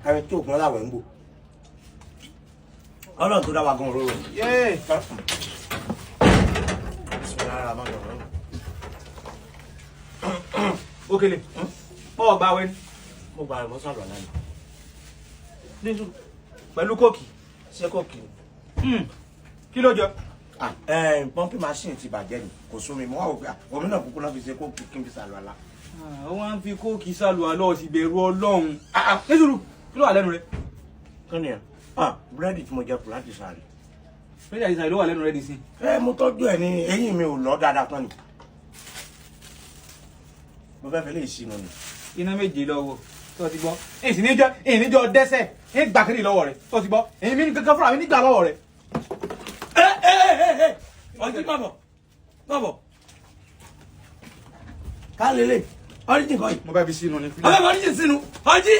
Ààrẹ tó kún láwẹ̀ ń bò. Ọlọ́run tó dá wa gan róró. Yéé. Òkèlè. Ọ gbà wẹ̀ ni. Mo gba ẹ̀mọ́ sálọ náà ni. Nísù. Pẹ̀lú kóòkì. Ṣé kóòkì? Kí ló jọ? Pọ́ńpì machine ti bàjẹ́ ni. Kò sún mi. Mo wá wò pé omi náà kúkú náà fi ṣe kóòkì kí n fi sàlọ́ àlá. Ó wá ń fi kóòkì sálù àlọ́ sì bẹ̀rù Ọlọ́run. Nísùrù. Kí ló wà lẹ́nu rẹ? Kí ni ẹ̀? Búrẹ́dì tí mo jẹ kù láti sàárì. Búrẹ́dì àti sàárì ló wà lẹ́nu rẹ dì sí. Mo tọ́jú ẹ̀ ní eyín mi ò lọ dáadáa tán ni. Mo fẹ́ fẹ́ lè ṣìnà ni. Iná méje lọ́wọ́ tó ti gbọ́. Ìníjọ́ dẹ́sẹ̀ ń gbà kiri lọ́wọ́ rẹ̀ tó ti gbọ́. Èyí mi ní kankan fúnra mi nígbà lọ́wọ́ rẹ̀. Ọjí má bọ̀. Ká lélẹ̀, ọjí nǹkan yìí. Mo bá fi sínú ni. Ọbẹ̀ bọ̀ ní sínú, ọjí.